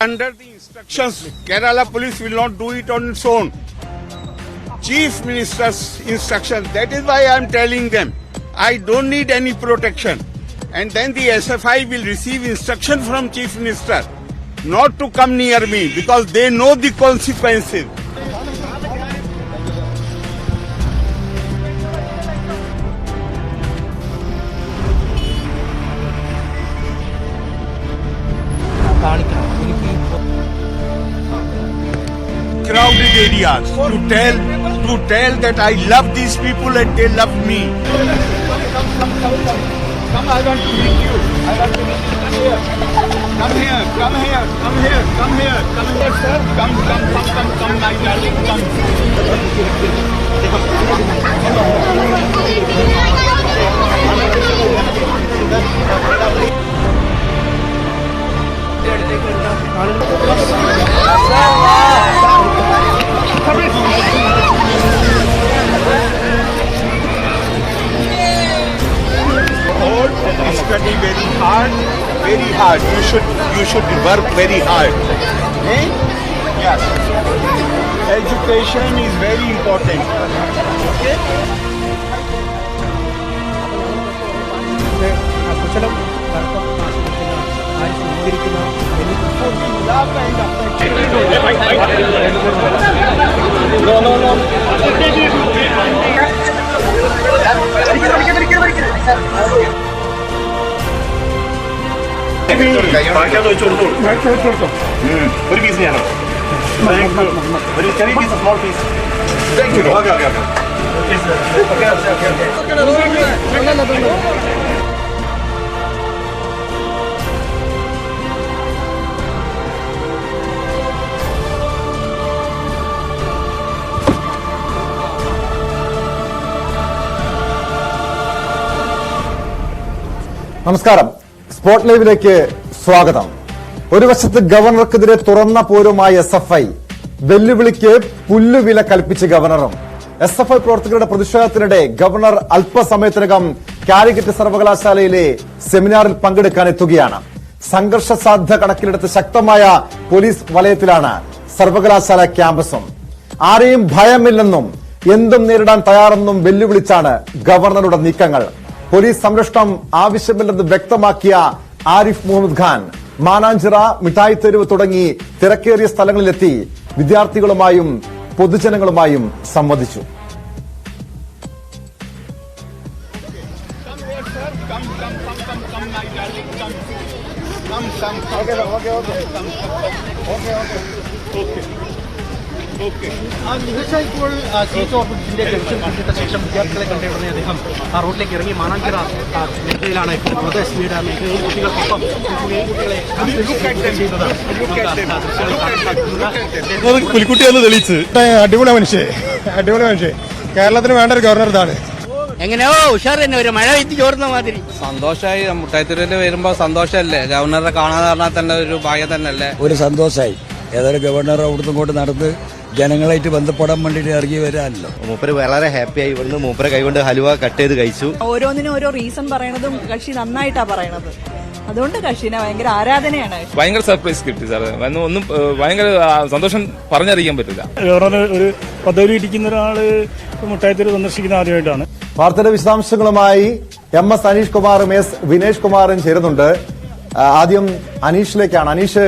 Under the instructions, Kerala police will not do it on its own. Chief Minister's instruction. That is why I am telling them, I don't need any protection. And then the SFI will receive instruction from Chief Minister not to come near me because they know the consequences. Crowded areas to tell that I love these people and they love me. Come, I want to meet you. I want to meet you. Come here, come here, come here, come here, come here, sir. Come, my darling, come. Study very hard, very hard. You should work very hard. Eh? Yes. Education is very important. Okay? ഒരു piece ഞാനോ ഒരു ചെറിയ piece small piece നമസ്കാരം. Spot ലൈവിലേക്ക് സ്വാഗതം. ഒരു വശത്ത് ഗവർണർക്കെതിരെ തുറന്ന പോരുമായി SFI, വെല്ലുവിളിക്ക് പുല്ലുവില കൽപ്പിച്ച് ഗവർണറും. SFI പ്രവർത്തകരുടെ പ്രതിഷേധത്തിനിടെ ഗവർണർ അല്പസമയത്തിനകം കാലിക്കറ്റ് സർവകലാശാലയിലെ സെമിനാറിൽ പങ്കെടുക്കാൻ എത്തുകയാണ്. സംഘർഷ സാധ്യത കണക്കിലെടുത്ത് ശക്തമായ പോലീസ് വലയത്തിലാണ് സർവകലാശാല ക്യാമ്പസും. ആരെയും ഭയമില്ലെന്നും എന്തും നേരിടാൻ തയ്യാറെന്നും വെല്ലുവിളിച്ചാണ് ഗവർണറുടെ നീക്കങ്ങൾ. പോലീസ് സംരക്ഷണം ആവശ്യമില്ലെന്ന് വ്യക്തമാക്കിയ ആരിഫ് മുഹമ്മദ് ഖാൻ മാനാഞ്ചിറ, മിഠായി തെരുവ് തുടങ്ങി തിരക്കേറിയ സ്ഥലങ്ങളിലെത്തി വിദ്യാർത്ഥികളുമായും പൊതുജനങ്ങളുമായും സംവദിച്ചു. ഇപ്പോൾ സീറ്റ് ഓഫീസിന്റെ ജംഗ്ഷൻ പിന്നിട്ട ശേഷം വിദ്യാർത്ഥികളെ കണ്ടയുടനെ അദ്ദേഹം ആ റോഡിലേക്ക് ഇറങ്ങി മാനാഞ്ചിറ മേഖലയിലാണ് ഉള്ളത്. എസ്പിയുടെ മേഖലയിൽ കുട്ടികൾക്കൊപ്പം പുലിക്കുട്ടിയെന്ന് തെളിയിച്ച് അടിപൊളി മനുഷ്യൻ കേരളത്തിന് വേണ്ട ഒരു ഗവർണർ ഇതാണ്. എങ്ങനെയോ ഉഷാർ തന്നെ ഒരു മഴ വെച്ച് ചോർന്ന മാതിരി സന്തോഷമായി. മുട്ടായിത്തുരുവിൽ വരുമ്പോ സന്തോഷമല്ലേ, ഗവർണറെ കാണാന്ന് പറഞ്ഞാൽ തന്നെ ഒരു ഭാഗ്യം തന്നെയല്ലേ. ഒരു സന്തോഷമായി. ഏതായാലും ഗവർണർ അവിടുന്ന് ഇങ്ങോട്ട് നടന്ന് ജനങ്ങളായിട്ട് ബന്ധപ്പെടാൻ വേണ്ടിയിട്ട് ഇറങ്ങി വരാനല്ലോ. മൂപ്പര് വളരെ ഹാപ്പിയായി. ഇവിടുന്ന് മൂപ്പരെ കൈകൊണ്ട് ഹലുവ കട്ട് ചെയ്ത് കഴിച്ചു. ഓരോന്നിനും ഓരോ റീസൺ പറയണതും കക്ഷി നന്നായിട്ടാ പറയണത്. അതുകൊണ്ട് കക്ഷിനെ ഭയങ്കര ആരാധനയാണ്. ഭയങ്കര സർപ്രൈസ് കിട്ടി സാർ. ഒന്നും ഭയങ്കര സന്തോഷം പറഞ്ഞറിയിക്കാൻ പറ്റില്ല. ഗവർണർ ഒരു പദവി ഇരിക്കുന്ന ഒരാള് മുട്ടായിത്തെരുവ് സന്ദർശിക്കുന്ന ആദ്യമായിട്ടാണ്. വാർത്തയുടെ വിശദാംശങ്ങളുമായി MS അനീഷ് കുമാറും S വിനേഷ് കുമാറും ചേരുന്നുണ്ട്. ആദ്യം അനീഷിലേക്കാണ്. അനീഷ്,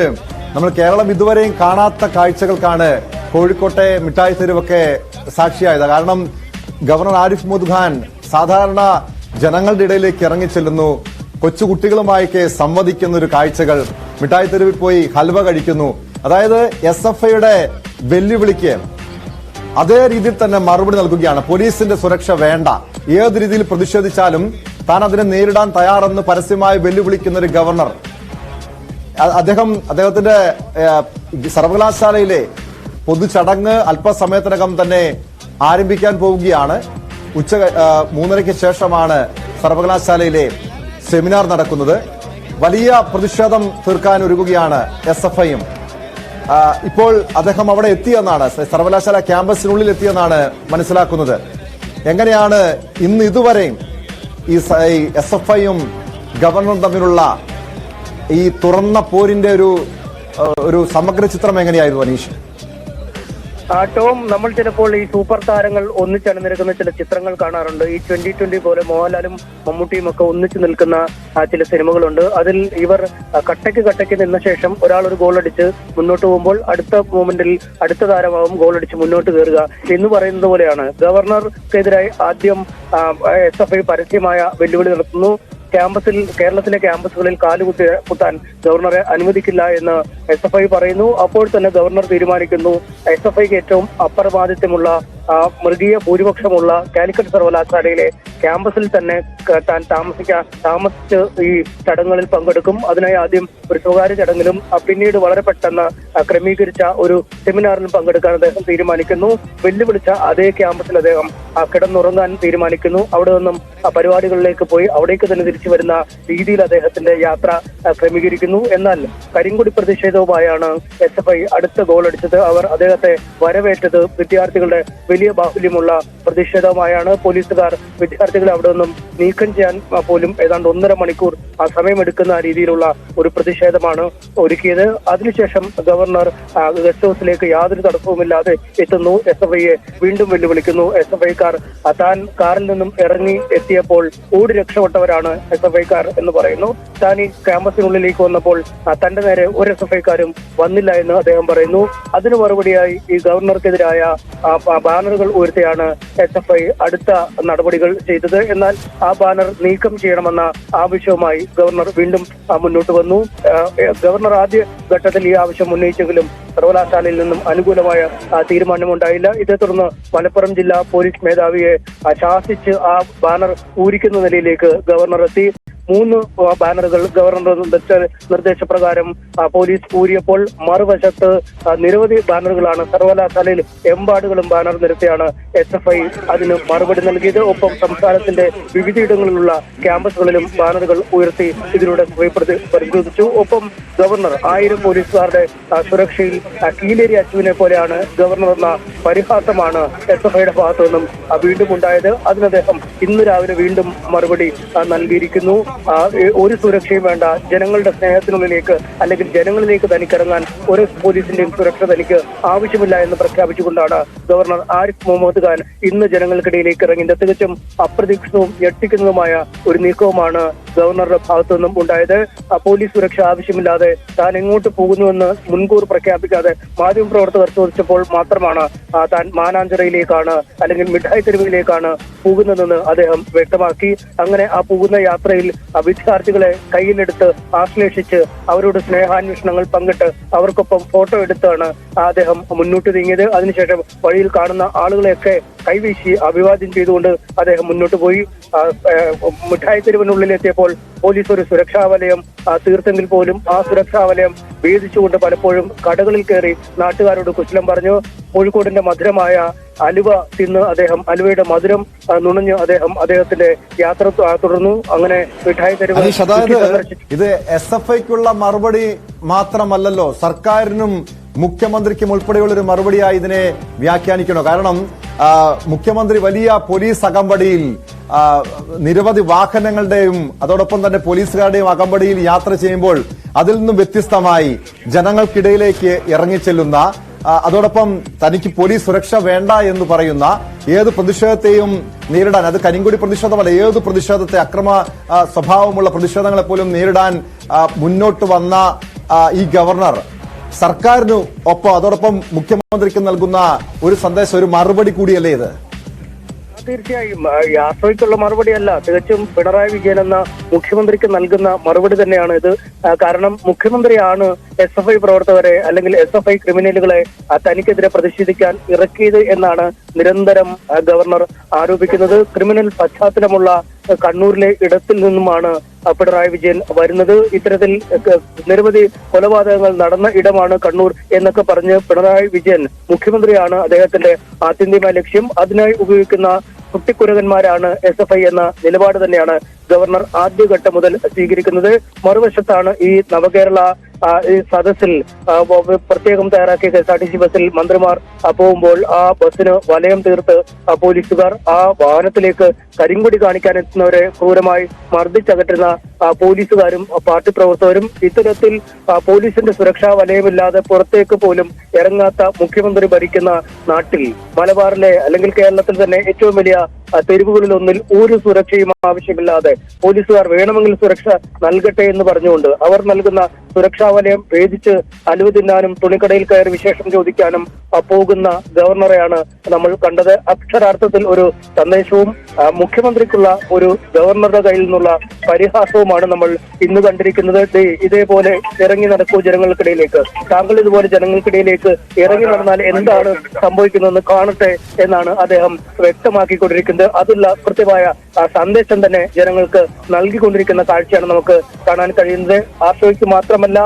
നമ്മൾ കേരളം ഇതുവരെയും കാണാത്ത കാഴ്ചകൾക്കാണ് കോഴിക്കോട്ടെ മിഠായി തെരുവൊക്കെ സാക്ഷിയായത്. കാരണം ഗവർണർ ആരിഫ് മുഹമ്മദ് ഖാൻ സാധാരണ ജനങ്ങളുടെ ഇടയിലേക്ക് ഇറങ്ങിച്ചെല്ലുന്നു, കൊച്ചുകുട്ടികളുമായൊക്കെ സംവദിക്കുന്ന ഒരു കാഴ്ചകൾ, മിഠായി തെരുവിൽ പോയി ഹൽവ കഴിക്കുന്നു. അതായത് SFIയുടെ വെല്ലുവിളിക്ക് അതേ രീതിയിൽ തന്നെ മറുപടി നൽകുകയാണ്. പോലീസിന്റെ സുരക്ഷ വേണ്ട, ഏത് രീതിയിൽ പ്രതിഷേധിച്ചാലും താൻ അതിനെ നേരിടാൻ തയ്യാറെന്ന് പരസ്യമായി വെല്ലുവിളിക്കുന്ന ഒരു ഗവർണർ. അദ്ദേഹത്തിന്റെ സർവകലാശാലയിലെ പൊതുചടങ്ങ് അല്പസമയത്തിനകം തന്നെ ആരംഭിക്കാൻ പോവുകയാണ്. 3:30 ശേഷമാണ് സർവകലാശാലയിലെ സെമിനാർ നടക്കുന്നത്. വലിയ പ്രതിഷേധം തീർക്കാൻ ഒരുങ്ങുകയാണ് SFIയും. ഇപ്പോൾ അദ്ദേഹം അവിടെ എത്തിയെന്നാണ്, സർവകലാശാല ക്യാമ്പസിനുള്ളിൽ എത്തിയെന്നാണ് മനസ്സിലാക്കുന്നത്. എങ്ങനെയാണ് ഇന്ന് ഇതുവരെയും ഈ SFIയും ഗവർണറും തമ്മിലുള്ള ഈ തുറന്ന പോരിന്റെ ഒരു ഒരു സമഗ്ര ചിത്രം എങ്ങനെയായിരുന്നു അനീഷ്? ടോം, നമ്മൾ ചിലപ്പോൾ ഈ സൂപ്പർ താരങ്ങൾ ഒന്നിച്ചണിനിരക്കുന്ന ചില ചിത്രങ്ങൾ കാണാറുണ്ട്. ഈ 2020 പോലെ മോഹൻലാലും മമ്മൂട്ടിയും ഒക്കെ ഒന്നിച്ചു നിൽക്കുന്ന ചില സിനിമകളുണ്ട്. അതിൽ ഇവർ കട്ടയ്ക്ക് നിന്ന ശേഷം ഒരാൾ ഒരു ഗോൾ അടിച്ച് മുന്നോട്ട് പോകുമ്പോൾ അടുത്ത മൂമെന്റിൽ അടുത്ത താരമാവും ഗോൾ അടിച്ച് മുന്നോട്ട് കയറുക എന്ന് പറയുന്നത് പോലെയാണ്. ഗവർണർക്കെതിരായി ആദ്യം SFI പരസ്യമായ വെല്ലുവിളി നടത്തുന്നു. കേരളത്തിലെ ക്യാമ്പസുകളിൽ കാലുകുത്താൻ ഗവർണറെ അനുവദിക്കില്ല എന്ന് SFI പറയുന്നു. അപ്പോൾ തന്നെ ഗവർണർ തീരുമാനിക്കുന്നു SFIക്ക് ഏറ്റവും അപ്രമാദിത്വമുള്ള മൃഗീയ ഭൂരിപക്ഷമുള്ള കാലിക്കറ്റ് സർവകലാശാലയിലെ ക്യാമ്പസിൽ തന്നെ താൻ താമസിച്ച് ഈ ചടങ്ങുകളിൽ പങ്കെടുക്കും. അതിനായി ആദ്യം ഒരു സ്വകാര്യ ചടങ്ങിലും പിന്നീട് വളരെ പെട്ടെന്ന് ക്രമീകരിച്ച ഒരു സെമിനാറിലും പങ്കെടുക്കാൻ അദ്ദേഹം തീരുമാനിക്കുന്നു. വെല്ലുവിളിച്ച അതേ ക്യാമ്പസിൽ അദ്ദേഹം കിടന്നുറങ്ങാൻ തീരുമാനിക്കുന്നു. അവിടെ നിന്നും പരിപാടികളിലേക്ക് പോയി അവിടേക്ക് തന്നെ തിരിച്ചു വരുന്ന രീതിയിൽ അദ്ദേഹത്തിന്റെ യാത്ര ക്രമീകരിക്കുന്നു. എന്നാൽ കരിങ്കൊടി പ്രതിഷേധവുമായാണ് SFI അടുത്ത ഗോൾ അടിച്ചത്. അവർ അദ്ദേഹത്തെ വരവേറ്റത് വിദ്യാർത്ഥികളുടെ വലിയ ബാഹുല്യമുള്ള പ്രതിഷേധവുമായാണ്. പോലീസുകാർ വിദ്യാർത്ഥികളെ അവിടെ നിന്നും നീക്കം ചെയ്യാൻ പോലും ഏതാണ്ട് 1.5 മണിക്കൂർ സമയമെടുക്കുന്ന രീതിയിലുള്ള ഒരു പ്രതിഷേധമാണ് ഒരുക്കിയത്. അതിനുശേഷം ഗവർണർ ഗസ്റ്റ് ഹൗസിലേക്ക് യാതൊരു തടസ്സവുമില്ലാതെ എത്തുന്നു. SFIയെ വീണ്ടും വെല്ലുവിളിക്കുന്നു. SFIക്കാർ താൻ കാറിൽ നിന്നും ഇറങ്ങി എത്തിയപ്പോൾ ഓടി രക്ഷപ്പെട്ടവരാണ് SFIക്കാർ എന്ന് പറയുന്നു. താൻ ഈ ക്യാമ്പസിനുള്ളിലേക്ക് വന്നപ്പോൾ തന്റെ നേരെ ഒരു SFIക്കാരും വന്നില്ല എന്ന് അദ്ദേഹം പറയുന്നു. അതിനു മറുപടിയായി ഈ ഗവർണർക്കെതിരായ ബാനറുകൾ ഉയർത്തിയാണ് SFI അടുത്ത നടപടികൾ ചെയ്തത്. എന്നാൽ ആ ബാനർ നീക്കം ചെയ്യണമെന്ന ആവശ്യവുമായി ഗവർണർ വീണ്ടും മുന്നോട്ട് വന്നു. ഗവർണർ ആദ്യ ഘട്ടത്തിൽ ഈ ആവശ്യം ഉന്നയിച്ചെങ്കിലും സർവകലാശാലയിൽ നിന്നും അനുകൂലമായ തീരുമാനമുണ്ടായില്ല. ഇതേ തുടർന്ന് മലപ്പുറം ജില്ലാ പോലീസ് മേധാവിയെ ശാസിച്ച് ആ ബാനർ ഊരിക്കുന്ന നിലയിലേക്ക് ഗവർണർ എത്തി. 3 ബാനറുകൾ ഗവർണർ നിർദ്ദേശപ്രകാരം പോലീസ് ഊരിയപ്പോൾ മറുവശത്ത് നിരവധി ബാനറുകളാണ് സർവകലാശാലയിൽ എമ്പാടുകളും ബാനർ നിരത്തിയാണ് SFI അതിന് മറുപടി നൽകിയത്. ഒപ്പം സംസ്ഥാനത്തിന്റെ വിവിധയിടങ്ങളിലുള്ള ക്യാമ്പസുകളിലും ബാനറുകൾ ഉയർത്തി ഇതിലൂടെ പ്രതിരോധിച്ചു. ഒപ്പം ഗവർണർ 1000 പോലീസുകാരുടെ സുരക്ഷയിൽ കീലേരി അച്ചുവിനെ പോലെയാണ് ഗവർണർ എന്ന പരിഹാസമാണ് SFIയുടെ ഭാഗത്തു നിന്നും വീണ്ടും ഉണ്ടായത്. അതിന് അദ്ദേഹം ഇന്ന് രാവിലെ വീണ്ടും മറുപടി നൽകിയിരിക്കുന്നു. ഒരു സുരക്ഷയും വേണ്ട, ജനങ്ങളുടെ സ്നേഹത്തിനുള്ളിലേക്ക് അല്ലെങ്കിൽ ജനങ്ങളിലേക്ക് തനിക്കിറങ്ങാൻ ഒരു പോലീസിന്റെയും സുരക്ഷ തനിക്ക് ആവശ്യമില്ല എന്ന് പ്രഖ്യാപിച്ചുകൊണ്ടാണ് ഗവർണർ ആരിഫ് മുഹമ്മദ് ഖാൻ ഇന്ന് ജനങ്ങൾക്കിടയിലേക്ക് ഇറങ്ങിയത്. തികച്ചും അപ്രതീക്ഷിതവും ഞെട്ടിക്കുന്നതുമായ ഒരു നീക്കവുമാണ് ഗവർണറുടെ ഭാഗത്തു നിന്നും ഉണ്ടായത്. പോലീസ് സുരക്ഷ ആവശ്യമില്ലാതെ താൻ എങ്ങോട്ട് പോകുന്നുവെന്ന് മുൻകൂർ പ്രഖ്യാപിക്കാതെ മാധ്യമപ്രവർത്തകർ ചോദിച്ചപ്പോൾ മാത്രമാണ് താൻ മാനാഞ്ചിറയിലേക്കാണ് അല്ലെങ്കിൽ മിഠായി തെരുവിലേക്കാണ് പോകുന്നതെന്ന് അദ്ദേഹം വ്യക്തമാക്കി. അങ്ങനെ ആ പോകുന്ന യാത്രയിൽ വിദ്യാർത്ഥികളെ കയ്യിലെടുത്ത് ആശ്ലേഷിച്ച് അവരോട് സ്നേഹാന്വേഷണങ്ങൾ പങ്കിട്ട് അവർക്കൊപ്പം ഫോട്ടോ എടുത്താണ് അദ്ദേഹം മുന്നോട്ട് നീങ്ങിയത്. അതിനുശേഷം വഴിയിൽ കാണുന്ന ആളുകളെയൊക്കെ കൈവീശി അഭിവാദ്യം ചെയ്തുകൊണ്ട് അദ്ദേഹം മുന്നോട്ട് പോയി. മിഠായി തെരുവിനുള്ളിലെത്തിയപ്പോൾ പോലീസ് ഒരു സുരക്ഷാ വലയം തീർത്തെങ്കിൽ പോലും ആ സുരക്ഷാ വലയം ഭേദിച്ചുകൊണ്ട് പലപ്പോഴും കടകളിൽ കയറി നാട്ടുകാരോട് കുശലം പറഞ്ഞു. കോഴിക്കോടിന്റെ മധുരമായ അലുവ തിന്ന് അദ്ദേഹം അലുവയുടെ മധുരം നുണഞ്ഞ് അദ്ദേഹത്തിന്റെ യാത്ര തുടർന്നു. അങ്ങനെ മിഠായി തെരുവ് ഇത് SFIക്കുള്ള മറുപടി മാത്രമല്ലല്ലോ, സർക്കാരിനും മുഖ്യമന്ത്രിക്കും ഉൾപ്പെടെയുള്ള ഒരു മറുപടിയായി ഇതിനെ വ്യാഖ്യാനിക്കണോ? കാരണം മുഖ്യമന്ത്രി വലിയ പോലീസ് അകമ്പടിയിൽ നിരവധി വാഹനങ്ങളുടെയും അതോടൊപ്പം തന്നെ പോലീസുകാരുടെയും അകമ്പടിയിൽ യാത്ര ചെയ്യുമ്പോൾ അതിൽ നിന്നും വ്യത്യസ്തമായി ജനങ്ങൾക്കിടയിലേക്ക് ഇറങ്ങിച്ചെല്ലുന്ന, അതോടൊപ്പം തനിക്ക് പോലീസ് സുരക്ഷ വേണ്ട എന്ന് പറയുന്ന ഏത് പ്രതിഷേധത്തെയും നേരിടാൻ, അത് കരിങ്കൊടി പ്രതിഷേധമല്ല, ഏത് പ്രതിഷേധത്തെ അക്രമ സ്വഭാവമുള്ള പ്രതിഷേധങ്ങളെ പോലും നേരിടാൻ മുന്നോട്ട് വന്ന ഈ ഗവർണർ സർക്കാരിന് ഒപ്പം അതോടൊപ്പം മുഖ്യമന്ത്രിക്ക് നൽകുന്ന ഒരു സന്ദേശം, ഒരു മറുപടി കൂടിയല്ലേ ഇത്? തീർച്ചയായും യാത്രയ്ക്കുള്ള മറുപടിയല്ല, തികച്ചും പിണറായി വിജയൻ എന്ന മുഖ്യമന്ത്രിക്ക് നൽകുന്ന മറുപടി തന്നെയാണ് ഇത്. കാരണം മുഖ്യമന്ത്രിയാണ് SFI പ്രവർത്തകരെ അല്ലെങ്കിൽ SFI ക്രിമിനലുകളെ തനിക്കെതിരെ പ്രതിഷേധിക്കാൻ ഇറക്കിയത് എന്നാണ് നിരന്തരം ഗവർണർ ആരോപിക്കുന്നത്. ക്രിമിനൽ പശ്ചാത്തലമുള്ള കണ്ണൂരിലെ ഇടത്തിൽ നിന്നുമാണ് പിണറായി വിജയൻ വരുന്നത്. ഇത്തരത്തിൽ നിരവധി കൊലപാതകങ്ങൾ നടന്ന ഇടമാണ് കണ്ണൂർ എന്നൊക്കെ പറഞ്ഞ് പിണറായി വിജയൻ മുഖ്യമന്ത്രിയാണ് അദ്ദേഹത്തിന്റെ ആത്യന്തികമായ ലക്ഷ്യം. അതിനായി ഉപയോഗിക്കുന്ന കുട്ടിക്കുരകന്മാരാണ് SFI എന്ന നിലപാട് തന്നെയാണ് ഗവർണർ ആദ്യഘട്ടം മുതൽ സ്വീകരിക്കുന്നത്. മറുവശത്താണ് ഈ നവകേരള ഈ സദസ്സിൽ പ്രത്യേകം തയ്യാറാക്കിയ KSRTC ബസ്സിൽ മന്ത്രിമാർ പോകുമ്പോൾ ആ ബസ്സിന് വലയം തീർത്ത് പോലീസുകാർ ആ വാഹനത്തിലേക്ക് കരിങ്കൊടി കാണിക്കാൻ എത്തുന്നവരെ ക്രൂരമായി മർദ്ദിച്ചകറ്റുന്ന പോലീസുകാരും പാർട്ടി പ്രവർത്തകരും ഇത്തരത്തിൽ പോലീസിന്റെ സുരക്ഷാ വലയമില്ലാതെ പുറത്തേക്ക് പോലും ഇറങ്ങാത്ത മുഖ്യമന്ത്രി ഭരിക്കുന്ന നാട്ടിൽ മലബാറിലെ അല്ലെങ്കിൽ കേരളത്തിൽ തന്നെ ഏറ്റവും വലിയ തെരുവുകളിലൊന്നിൽ ഒരു സുരക്ഷയും ആവശ്യമില്ലാതെ പോലീസുകാർ വേണമെങ്കിൽ സുരക്ഷ നൽകട്ടെ എന്ന് പറഞ്ഞുകൊണ്ട് അവർ നൽകുന്ന സുരക്ഷാ വലയം ഭേദിച്ച് അലുവ തിന്നാനും തുണിക്കടയിൽ കയറി വിശേഷം ചോദിക്കാനും പോകുന്ന ഗവർണറെയാണ് നമ്മൾ കണ്ടത്. അക്ഷരാർത്ഥത്തിൽ ഒരു സന്ദേശവും മുഖ്യമന്ത്രിക്കുള്ള ഒരു ഗവർണറുടെ കയ്യിൽ നിന്നുള്ള പരിഹാസവുമാണ് നമ്മൾ ഇന്ന് കണ്ടിരിക്കുന്നത്. ഇതേപോലെ ഇറങ്ങി നടക്കൂ ജനങ്ങൾക്കിടയിലേക്ക്, താങ്കൾ ഇതുപോലെ ജനങ്ങൾക്കിടയിലേക്ക് ഇറങ്ങി നടന്നാൽ എന്താണ് സംഭവിക്കുന്നതെന്ന് കാണട്ടെ എന്നാണ് അദ്ദേഹം വ്യക്തമാക്കിക്കൊണ്ടിരിക്കുന്നത്. അതിലുള്ള കൃത്യമായ സന്ദേശം തന്നെ ജനങ്ങൾക്ക് നൽകിക്കൊണ്ടിരിക്കുന്ന കാഴ്ചയാണ് നമുക്ക് കാണാൻ കഴിയുന്നത്. ആർഷോയ്ക്ക് മാത്രമല്ല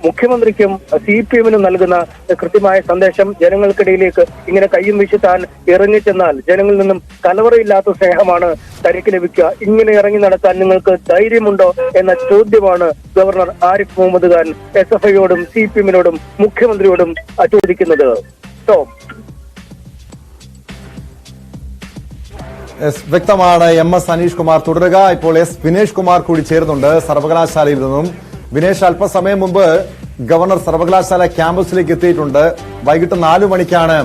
മുഖ്യമന്ത്രിക്കും CPM-നും നൽകുന്ന കൃത്യമായ സന്ദേശം ജനങ്ങൾക്കിടയിലേക്ക് ഇങ്ങനെ കയ്യും വീശി താൻ ഇറങ്ങിച്ചെന്നാൽ ജനങ്ങളിൽ നിന്നും കലവറയില്ലാത്ത സ്നേഹമാണ് തനിക്ക് ലഭിക്കുക. ഇങ്ങനെ ഇറങ്ങി നടക്കാൻ നിങ്ങൾക്ക് ധൈര്യമുണ്ടോ എന്ന ചോദ്യമാണ് ഗവർണർ ആരിഫ് മുഹമ്മദ് ഖാൻ SFI-യോടും CPM-നോടും മുഖ്യമന്ത്രിയോടും ചോദിക്കുന്നത്. വ്യക്തമാണ്. MS അനീഷ് കുമാർ തുടരുക. ഇപ്പോൾ S വിനേഷ് കുമാർ കൂടി ചേരുന്നുണ്ട് സർവകലാശാലയിൽ നിന്നും. വിനേഷ്, അല്പസമയം മുമ്പ് ഗവർണർ സർവകലാശാല ക്യാമ്പസിലേക്ക് എത്തിയിട്ടുണ്ട്. വൈകിട്ട് 4 മണിക്കാണ്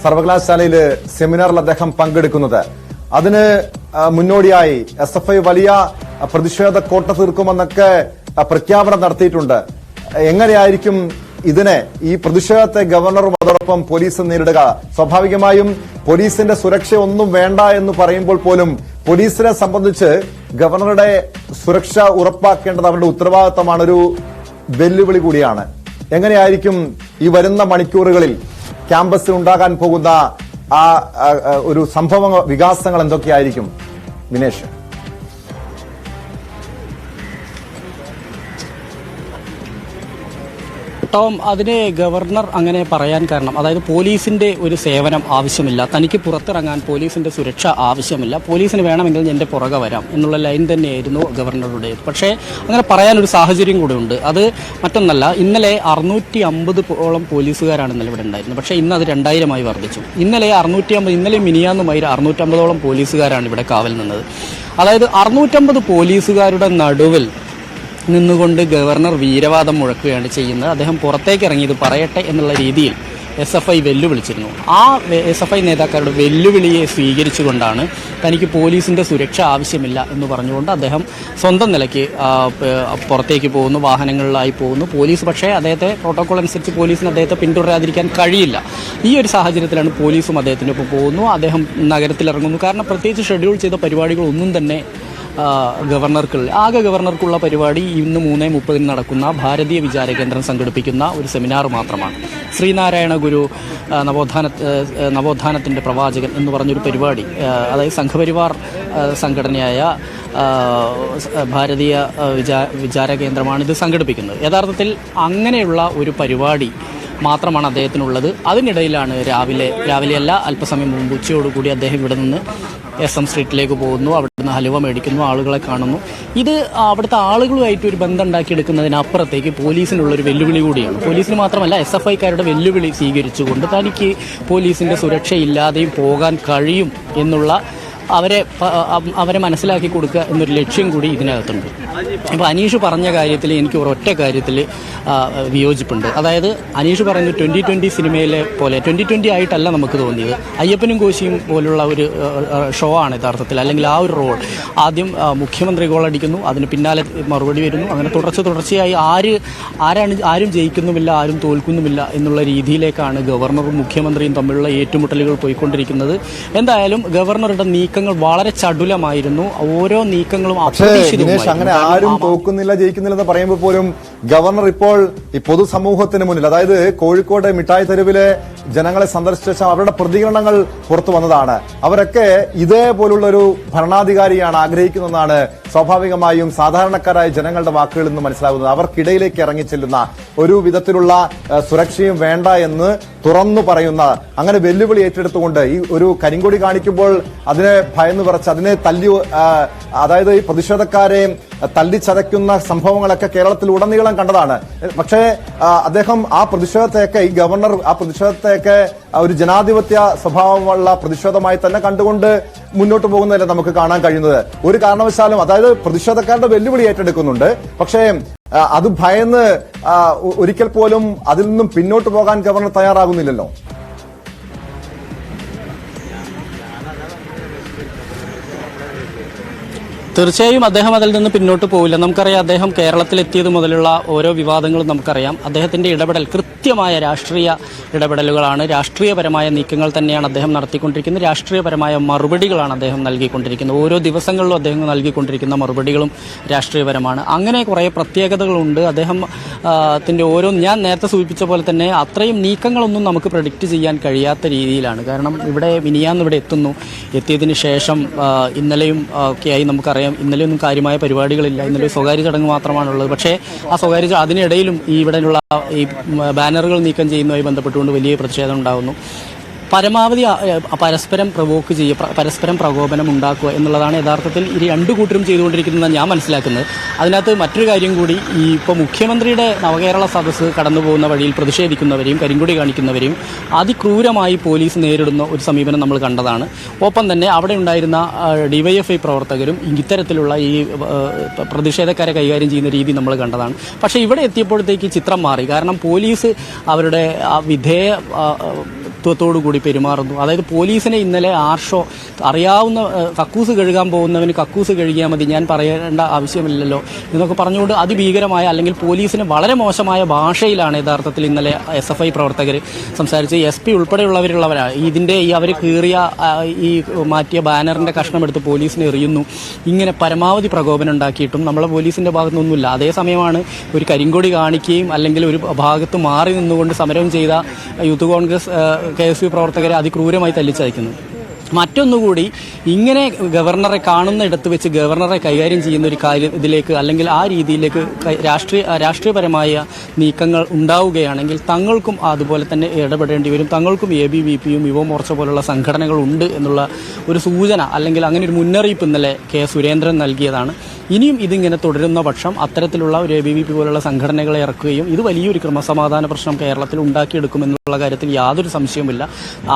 സർവകലാശാലയിൽ സെമിനാറിൽ അദ്ദേഹം പങ്കെടുക്കുന്നത്. അതിന് മുന്നോടിയായി SFI വലിയ പ്രതിഷേധ കോട്ട തീർക്കുമെന്നൊക്കെ പ്രഖ്യാപനം നടത്തിയിട്ടുണ്ട്. എങ്ങനെയായിരിക്കും ഈ പ്രതിഷേധത്തെ ഗവർണറും അതോടൊപ്പം പോലീസും നേരിടുക? സ്വാഭാവികമായും പോലീസിന്റെ സുരക്ഷ ഒന്നും വേണ്ട എന്ന് പറയുമ്പോൾ പോലും പോലീസിനെ സംബന്ധിച്ച് ഗവർണറുടെ സുരക്ഷ ഉറപ്പാക്കേണ്ടത് അവരുടെ ഉത്തരവാദിത്തമാണ്, ഒരു വെല്ലുവിളി കൂടിയാണ്. എങ്ങനെയായിരിക്കും ഈ വരുന്ന മണിക്കൂറുകളിൽ ക്യാമ്പസിൽ ഉണ്ടാകാൻ പോകുന്ന ഒരു വികാസങ്ങൾ എന്തൊക്കെയായിരിക്കും വിനേഷ്? ടോം, അതിന് ഗവർണർ അങ്ങനെ പറയാൻ കാരണം, അതായത് പോലീസിന്റെ ഒരു സേവനം ആവശ്യമില്ല, തനിക്ക് പുറത്തിറങ്ങാൻ പോലീസിന്റെ സുരക്ഷ ആവശ്യമില്ല, പോലീസിന് വേണമെങ്കിൽ എൻ്റെ പുറകെ വരാം എന്നുള്ള ലൈൻ തന്നെയായിരുന്നു ഗവർണറുടെ. പക്ഷേ അങ്ങനെ പറയാനൊരു സാഹചര്യം കൂടെ ഉണ്ട്. അത് മറ്റൊന്നല്ല, ഇന്നലെ 650 പോലീസുകാരാണ് ഇന്നലെ ഇവിടെ ഉണ്ടായിരുന്നത്. പക്ഷേ ഇന്ന് അത് 2000 വർദ്ധിച്ചു. ഇന്നലെ മിനിയാന്നുമായി 650 പോലീസുകാരാണ് ഇവിടെ കാവൽ നിന്നത്. അതായത് 650 പോലീസുകാരുടെ നടുവിൽ നിന്നുകൊണ്ട് ഗവർണർ വീരവാദം മുഴക്കുകയാണ് ചെയ്യുന്നത്. അദ്ദേഹം പുറത്തേക്ക് ഇറങ്ങിയത് പറയട്ടെ എന്നുള്ള രീതിയിൽ SFI വെല്ലുവിളിച്ചിരുന്നു. ആ SFI നേതാക്കളുടെ വെല്ലുവിളിയെ സ്വീകരിച്ചുകൊണ്ടാണ് തനിക്ക് പോലീസിന്റെ സുരക്ഷ ആവശ്യമില്ല എന്ന് പറഞ്ഞുകൊണ്ട് അദ്ദേഹം സ്വന്തം നിലയ്ക്ക് പുറത്തേക്ക് പോകുന്നു, വാഹനങ്ങളിലായി പോകുന്നു. പോലീസ് പക്ഷേ അദ്ദേഹത്തെ പ്രോട്ടോകോൾ അനുസരിച്ച് പോലീസിന് അദ്ദേഹത്തെ പിന്തുടരാതിരിക്കാൻ കഴിയില്ല. ഈ ഒരു സാഹചര്യത്തിലാണ് പോലീസും അദ്ദേഹത്തിനൊപ്പം പോകുന്നു. അദ്ദേഹം നഗരത്തിലിറങ്ങുന്നു. കാരണം പ്രത്യേകിച്ച് ഷെഡ്യൂൾ ചെയ്ത പരിപാടികളൊന്നും തന്നെ ഗവർണർക്കുള്ള പരിപാടി ഇന്ന് 3:30 നടക്കുന്ന ഭാരതീയ വിചാര കേന്ദ്രം സംഘടിപ്പിക്കുന്ന ഒരു സെമിനാർ മാത്രമാണ്. ശ്രീനാരായണ ഗുരു നവോത്ഥാനത്തിൻ്റെ പ്രവാചകൻ എന്ന് പറഞ്ഞൊരു പരിപാടി, അതായത് സംഘപരിവാർ സംഘടനയായ ഭാരതീയ വിചാര കേന്ദ്രമാണ് ഇത് സംഘടിപ്പിക്കുന്നത്. യഥാർത്ഥത്തിൽ അങ്ങനെയുള്ള ഒരു പരിപാടി മാത്രമാണ് അദ്ദേഹത്തിനുള്ളത്. അതിനിടയിലാണ് രാവിലെയല്ല അല്പസമയം മുമ്പ് ഉച്ചയോടുകൂടി അദ്ദേഹം ഇവിടെ നിന്ന് SM സ്ട്രീറ്റിലേക്ക് പോകുന്നു. അവിടുന്ന് ഹലുവ മേടിക്കുന്നു, ആളുകളെ കാണുന്നു. ഇത് അവിടുത്തെ ആളുകളുമായിട്ട് ഒരു ബന്ധം ഉണ്ടാക്കിയെടുക്കുന്നതിനപ്പുറത്തേക്ക് പോലീസിനുള്ളൊരു വെല്ലുവിളി കൂടിയാണ്. പോലീസിന് മാത്രമല്ല SFI-ക്കാരുടെ വെല്ലുവിളി സ്വീകരിച്ചുകൊണ്ട് തനിക്ക് പോലീസിന്റെ സുരക്ഷയില്ലാതെയും പോകാൻ കഴിയും എന്നുള്ള അവരെ മനസ്സിലാക്കി കൊടുക്കുക എന്നൊരു ലക്ഷ്യം കൂടി ഇതിനകത്തുണ്ട്. ഇപ്പോൾ അനീഷ് പറഞ്ഞ കാര്യത്തിൽ എനിക്ക് ഒരൊറ്റ കാര്യത്തിൽ വിയോജിപ്പുണ്ട്. അതായത് അനീഷ് പറയുന്നത് 2020 സിനിമയിലെ പോലെ 2020 ആയിട്ടല്ല നമുക്ക് തോന്നിയത്. അയ്യപ്പനും കോശിയും പോലുള്ള ഒരു ഷോ ആണ് യഥാർത്ഥത്തിൽ, അല്ലെങ്കിൽ ആ ഒരു റോൾ. ആദ്യം മുഖ്യമന്ത്രി ഗോളടിക്കുന്നു, അതിന് പിന്നാലെ മറുപടി വരുന്നു, അങ്ങനെ തുടർച്ചയായി ആരും ജയിക്കുന്നുമില്ല, ആരും തോൽക്കുന്നുമില്ല എന്നുള്ള രീതിയിലേക്കാണ് ഗവർണറും മുഖ്യമന്ത്രിയും തമ്മിലുള്ള ഏറ്റുമുട്ടലുകൾ പോയിക്കൊണ്ടിരിക്കുന്നത്. എന്തായാലും ഗവർണറുടെ നീക്കങ്ങൾ വളരെ ചടുലമായിരുന്നു. ഓരോ നീക്കങ്ങളും അങ്ങനെ ആരും തോക്കുന്നില്ല, ജയിക്കുന്നില്ലെന്ന് പറയുമ്പോൾ പോലും ഗവർണർ ഇപ്പോൾ ഈ പൊതുസമൂഹത്തിന് മുന്നിൽ, അതായത് കോഴിക്കോട് മിഠായി തെരുവിലെ ജനങ്ങളെ സന്ദർശിച്ച ശേഷം അവരുടെ പ്രതികരണങ്ങൾ പുറത്തു വന്നതാണ്. അവരൊക്കെ ഇതേപോലുള്ള ഒരു ഭരണാധികാരിയാണ് ആഗ്രഹിക്കുന്നതെന്നാണ് സ്വാഭാവികമായും സാധാരണക്കാരായ ജനങ്ങളുടെ വാക്കുകളിൽ നിന്ന് മനസ്സിലാകുന്നത്. അവർക്കിടയിലേക്ക് ഇറങ്ങിച്ചെല്ലുന്ന ഒരു വിധത്തിലുള്ള സുരക്ഷയും വേണ്ട എന്ന് തുറന്നു പറയുന്ന, അങ്ങനെ വെല്ലുവിളി ഏറ്റെടുത്തുകൊണ്ട് ഈ ഒരു കരിങ്കൊടി കാണിക്കുമ്പോൾ അതിനെ ഭയന്ന് വിറച്ച് അതിനെ അതായത് ഈ പ്രതിഷേധക്കാരെ തല്ലിച്ചതയ്ക്കുന്ന സംഭവങ്ങളൊക്കെ കേരളത്തിൽ ഉടനീളം കണ്ടതാണ്. പക്ഷേ അദ്ദേഹം ആ പ്രതിഷേധത്തെയൊക്കെ, ഈ ഗവർണർ ആ പ്രതിഷേധത്തെയൊക്കെ ഒരു ജനാധിപത്യ സ്വഭാവമുള്ള പ്രതിഷേധമായി തന്നെ കണ്ടുകൊണ്ട് മുന്നോട്ട് പോകുന്നതല്ലേ നമുക്ക് കാണാൻ കഴിയുന്നത്. ഒരു കാരണവശാലും അതായത് പ്രതിഷേധക്കാരുടെ വെല്ലുവിളി ഏറ്റെടുക്കുന്നുണ്ട്, പക്ഷേ അത് ഭയന്ന് ഒരിക്കൽ പോലും അതിൽ നിന്നും പിന്നോട്ട് പോകാൻ ഗവർണർ തയ്യാറാകുന്നില്ലല്ലോ. തീർച്ചയായും അദ്ദേഹം അതിൽ നിന്ന് പിന്നോട്ട് പോവില്ല. നമുക്കറിയാം, അദ്ദേഹം കേരളത്തിലെത്തിയത് മുതലുള്ള ഓരോ വിവാദങ്ങളും നമുക്കറിയാം. അദ്ദേഹത്തിന്റെ ഇടപെടൽ കൃത്യമായ രാഷ്ട്രീയ ഇടപെടലുകളാണ്, രാഷ്ട്രീയപരമായ നീക്കങ്ങൾ തന്നെയാണ് അദ്ദേഹം നടത്തിക്കൊണ്ടിരിക്കുന്നത്. രാഷ്ട്രീയപരമായ മറുപടികളാണ് അദ്ദേഹം നൽകിക്കൊണ്ടിരിക്കുന്നത്. ഓരോ ദിവസങ്ങളിലും അദ്ദേഹം നൽകിക്കൊണ്ടിരിക്കുന്ന മറുപടികളും രാഷ്ട്രീയപരമാണ്. അങ്ങനെ കുറേ പ്രത്യേകതകളുണ്ട് അദ്ദേഹത്തിന്റെ ഓരോ, ഞാൻ നേരത്തെ സൂചിപ്പിച്ച പോലെ തന്നെ അത്രയും നീക്കങ്ങളൊന്നും നമുക്ക് പ്രഡിക്റ്റ് ചെയ്യാൻ കഴിയാത്ത രീതിയിലാണ്. കാരണം ഇവിടെ മിനിയാന്ന് ഇവിടെ എത്തിയതിന് ശേഷം ഇന്നലെയും ഒക്കെയായി നമുക്കറിയാം, ഇന്നലെയൊന്നും കാര്യമായ പരിപാടികളില്ല. ഇന്നലെ സ്വകാര്യ ചടങ്ങ് മാത്രമാണുള്ളത്. പക്ഷേ ആ സ്വകാര്യ അതിനിടയിലും ഈ ഇവിടെയുള്ള ഈ ബാനറുകൾ നീക്കം ചെയ്യുന്നതുമായി ബന്ധപ്പെട്ടുകൊണ്ട് വലിയ പ്രതിഷേധം ഉണ്ടാകുന്നു. പരമാവധി പരസ്പരം പ്രവോക്ക് ചെയ്യുക, പരസ്പരം പ്രകോപനം ഉണ്ടാക്കുക എന്നുള്ളതാണ് യഥാർത്ഥത്തിൽ ഈ രണ്ടു കൂട്ടരും ചെയ്തുകൊണ്ടിരിക്കുന്നതെന്ന് ഞാൻ മനസ്സിലാക്കുന്നത്. അതിനകത്ത് മറ്റൊരു കാര്യം കൂടി, ഈ ഇപ്പോൾ മുഖ്യമന്ത്രിയുടെ നവകേരള സദസ്സ് കടന്നു പോകുന്ന വഴിയിൽ പ്രതിഷേധിക്കുന്നവരെയും കരിങ്കൊടി കാണിക്കുന്നവരെയും അതിക്രൂരമായി പോലീസ് നേരിടുന്ന ഒരു സമീപനം നമ്മൾ കണ്ടതാണ്. ഒപ്പം തന്നെ അവിടെ ഉണ്ടായിരുന്ന ഡിവൈഎഫ്ഐ പ്രവർത്തകരും ഇത്തരത്തിലുള്ള ഈ പ്രതിഷേധക്കാരെ കൈകാര്യം ചെയ്യുന്ന രീതി നമ്മൾ കണ്ടതാണ്. പക്ഷേ ഇവിടെ എത്തിയപ്പോഴത്തേക്ക് ചിത്രം മാറി. കാരണം പോലീസ് അവരുടെ ത്തോടുകൂടി പെരുമാറുന്നു. അതായത് പോലീസിനെ ഇന്നലെ ആർഷോ അറിയാവുന്ന കക്കൂസ് കഴുകാൻ പോകുന്നവന് കക്കൂസ് കഴുകിയാൽ മതി, ഞാൻ പറയേണ്ട ആവശ്യമില്ലല്ലോ എന്നൊക്കെ പറഞ്ഞുകൊണ്ട് അതിഭീകരമായ, അല്ലെങ്കിൽ പോലീസിന് വളരെ മോശമായ ഭാഷയിലാണ് യഥാർത്ഥത്തിൽ ഇന്നലെ SFI പ്രവർത്തകർ സംസാരിച്ച്. SP ഉൾപ്പെടെയുള്ളവരുള്ളവരാണ് ഇതിൻ്റെ അവർ കീറിയ ഈ മാറ്റിയ ബാനറിൻ്റെ കഷ്ണം എടുത്ത് പോലീസിനെ എറിയുന്നു. ഇങ്ങനെ പരമാവധി പ്രകോപനം ഉണ്ടാക്കിയിട്ടും നമ്മളെ പോലീസിൻ്റെ ഭാഗത്തൊന്നുമില്ല. അതേസമയമാണ് ഒരു കരിങ്കൊടി കാണിക്കുകയും അല്ലെങ്കിൽ ഒരു ഭാഗത്ത് മാറി നിന്നുകൊണ്ട് സമരം ചെയ്ത യൂത്ത് കോൺഗ്രസ് KSU പ്രവർത്തകരെ അതിക്രൂരമായി തല്ലിച്ചയക്കുന്നു. മറ്റൊന്നുകൂടി, ഇങ്ങനെ ഗവർണറെ കാണുന്ന ഇടത്ത് വെച്ച് ഗവർണറെ കൈകാര്യം ചെയ്യുന്ന ഒരു കാര്യം ഇതിലേക്ക്, അല്ലെങ്കിൽ ആ രീതിയിലേക്ക് രാഷ്ട്രീയപരമായ നീക്കങ്ങൾ ഉണ്ടാവുകയാണെങ്കിൽ തങ്ങൾക്കും അതുപോലെ തന്നെ ഇടപെടേണ്ടി വരും. തങ്ങൾക്കും ABVPയും യുവമോർച്ച പോലുള്ള സംഘടനകളുണ്ട് എന്നുള്ള ഒരു സൂചന, അല്ലെങ്കിൽ അങ്ങനെ ഒരു മുന്നറിയിപ്പ് ഇന്നലെ സുരേന്ദ്രൻ നൽകിയതാണ്. ഇനിയും ഇതിങ്ങനെ തുടരുന്ന പക്ഷം അത്തരത്തിലുള്ള ഒരു ABVP പോലുള്ള സംഘടനകളെ ഇറക്കുകയും ഇത് വലിയൊരു ക്രമസമാധാന പ്രശ്നം കേരളത്തിൽ ഉണ്ടാക്കിയെടുക്കുമെന്നുള്ള കാര്യത്തിൽ യാതൊരു സംശയവുമില്ല.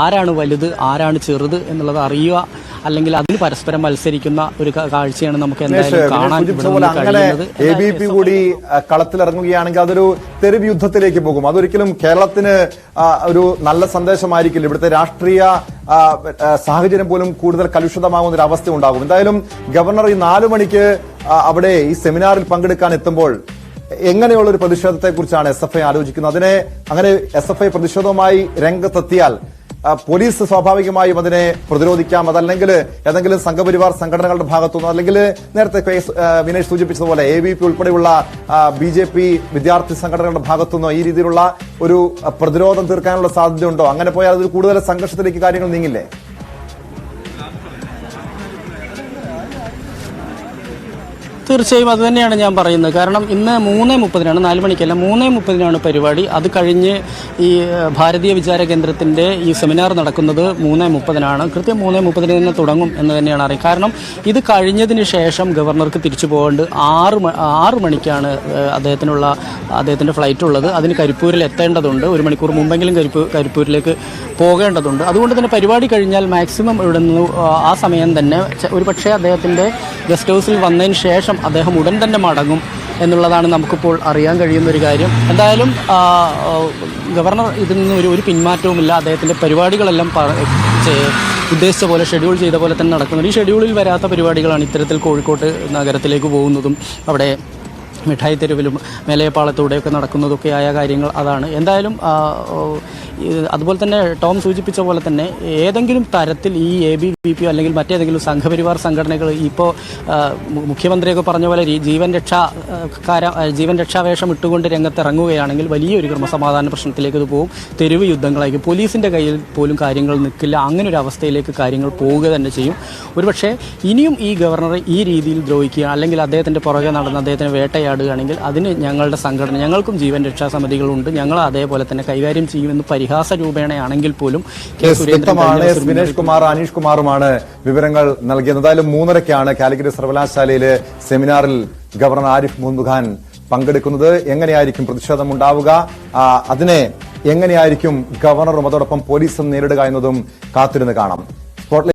ആരാണ് വലുത്, ആരാണ് ചെറുത് എന്നുള്ളത് അറിയുക, അല്ലെങ്കിൽ അതിന് പരസ്പരം മത്സരിക്കുന്ന ഒരു കാഴ്ചയാണ് നമുക്ക് എന്തായാലും കാണാൻ കഴിയുന്നത്. ABVP കൂടി കളത്തിലിറങ്ങുകയാണെങ്കിൽ അതൊരു തെരുവ് യുദ്ധത്തിലേക്ക് പോകും. അതൊരിക്കലും കേരളത്തിന് ഒരു നല്ല സന്ദേശമായിരിക്കില്ല. ഇവിടുത്തെ രാഷ്ട്രീയ സാഹചര്യം പോലും കൂടുതൽ കലുഷിതമാകുന്ന ഒരു അവസ്ഥ ഉണ്ടാകും. എന്തായാലും ഗവർണർ ഈ 4 മണിക്ക് അവിടെ ഈ സെമിനാറിൽ പങ്കെടുക്കാൻ എത്തുമ്പോൾ എങ്ങനെയുള്ള ഒരു പ്രതിഷേധത്തെ കുറിച്ചാണ് SFI ആലോചിക്കുന്നത്? അങ്ങനെ SFI പ്രതിഷേധവുമായി രംഗത്തെത്തിയാൽ പോലീസ് സ്വാഭാവികമായും അതിനെ പ്രതിരോധിക്കാം. അതല്ലെങ്കിൽ ഏതെങ്കിലും സംഘപരിവാർ സംഘടനകളുടെ ഭാഗത്തുനിന്നോ, അല്ലെങ്കിൽ നേരത്തെ വിനേഷ് സൂചിപ്പിച്ചതുപോലെ ABVP ഉൾപ്പെടെയുള്ള BJP വിദ്യാർത്ഥി സംഘടനകളുടെ ഭാഗത്തുനിന്നോ ഈ രീതിയിലുള്ള ഒരു പ്രതിരോധം തീർക്കാനുള്ള സാധ്യതയുണ്ടോ? അങ്ങനെ പോയാൽ അതിൽ കൂടുതൽ സംഘർഷത്തിലേക്ക് കാര്യങ്ങൾ നീങ്ങില്ലേ? തീർച്ചയായും അത് തന്നെയാണ് ഞാൻ പറയുന്നത്. കാരണം ഇന്ന് 3:30-നാണ്, 4 മണിക്കല്ല 3:30-നാണ് പരിപാടി. അത് കഴിഞ്ഞ് ഈ ഭാരതീയ വിചാര കേന്ദ്രത്തിൻ്റെ ഈ സെമിനാർ നടക്കുന്നത് 3:30-നാണ്. കൃത്യം 3:30 തന്നെ തുടങ്ങും എന്ന് തന്നെയാണ് അറിയുക. കാരണം ഇത് കഴിഞ്ഞതിന് ശേഷം ഗവർണർക്ക് തിരിച്ചു പോകേണ്ട 6 മണിക്കാണ് അദ്ദേഹത്തിൻ്റെ ഫ്ലൈറ്റ് ഉള്ളത്. അതിന് കരിപ്പൂരിൽ എത്തേണ്ടതുണ്ട്. 1 മണിക്കൂർ മുമ്പെങ്കിലും കരിപ്പൂരിലേക്ക് പോകേണ്ടതുണ്ട്. അതുകൊണ്ട് തന്നെ പരിപാടി കഴിഞ്ഞാൽ മാക്സിമം ഇവിടെ നിന്ന് ആ സമയം തന്നെ ഒരു പക്ഷേ അദ്ദേഹത്തിൻ്റെ ഗസ്റ്റ് ഹൗസിൽ വന്നതിന് ശേഷം അദ്ദേഹം ഉടൻ തന്നെ മടങ്ങും എന്നുള്ളതാണ് നമുക്കിപ്പോൾ അറിയാൻ കഴിയുന്ന ഒരു കാര്യം. എന്തായാലും ഗവർണർ ഇതിൽ നിന്ന് ഒരു പിന്മാറ്റവുമില്ല. അദ്ദേഹത്തിൻ്റെ പരിപാടികളെല്ലാം ഉദ്ദേശിച്ച പോലെ, ഷെഡ്യൂൾ ചെയ്ത പോലെ തന്നെ നടക്കുന്നത്. ഈ ഷെഡ്യൂളിൽ വരാത്ത പരിപാടികളാണ് ഇത്തരത്തിൽ കോഴിക്കോട്ട് നഗരത്തിലേക്ക് പോകുന്നതും അവിടെ മിഠായി തെരുവിലും മേലയപ്പാളത്തൂടെയൊക്കെ നടക്കുന്നതൊക്കെയായ കാര്യങ്ങൾ അതാണ്. എന്തായാലും അതുപോലെ തന്നെ ടോം സൂചിപ്പിച്ച പോലെ തന്നെ ഏതെങ്കിലും തരത്തിൽ ഈ ABVP അല്ലെങ്കിൽ മറ്റേതെങ്കിലും സംഘപരിവാർ സംഘടനകൾ ഇപ്പോൾ മുഖ്യമന്ത്രിയൊക്കെ പറഞ്ഞ പോലെ ജീവൻ രക്ഷാവേഷം ഇട്ടുകൊണ്ട് രംഗത്തിറങ്ങുകയാണെങ്കിൽ വലിയൊരു ക്രമസമാധാന പ്രശ്നത്തിലേക്ക് ഇത് പോകും. തെരുവ് യുദ്ധങ്ങളായിരിക്കും. പോലീസിന്റെ കയ്യിൽ പോലും കാര്യങ്ങൾ നിൽക്കില്ല. അങ്ങനെ ഒരു അവസ്ഥയിലേക്ക് കാര്യങ്ങൾ പോവുക തന്നെ ചെയ്യും. ഒരുപക്ഷെ ഇനിയും ഈ ഗവർണറെ ഈ രീതിയിൽ ദ്രോഹിക്കുക അല്ലെങ്കിൽ അദ്ദേഹത്തിന്റെ പുറകെ നടന്ന് അദ്ദേഹത്തിനെ വേട്ടയാടുകയാണെങ്കിൽ അതിന് ഞങ്ങളുടെ സംഘടന, ഞങ്ങൾക്കും ജീവൻ രക്ഷാ സമിതികളുണ്ട്, ഞങ്ങൾ അതേപോലെ തന്നെ കൈകാര്യം ചെയ്യുമെന്ന് പരിഹാസ രൂപേണയാണെങ്കിൽ പോലും വിനേഷ് കുമാർ അനീഷ് കുമാറുമാണ് വിവരങ്ങൾ നൽകിയത്. എന്തായാലും 3:30 കാലിക്കറ്റ് സർവകലാശാലയിലെ സെമിനാറിൽ ഗവർണർ ആരിഫ് മുഹമ്മദ് ഖാൻ പങ്കെടുക്കുന്നത്. എങ്ങനെയായിരിക്കും പ്രതിഷേധം ഉണ്ടാവുക, അതിനെ എങ്ങനെയായിരിക്കും ഗവർണറും അതോടൊപ്പം പോലീസും നേരിടുക എന്നതും കാത്തിരുന്ന് കാണാം.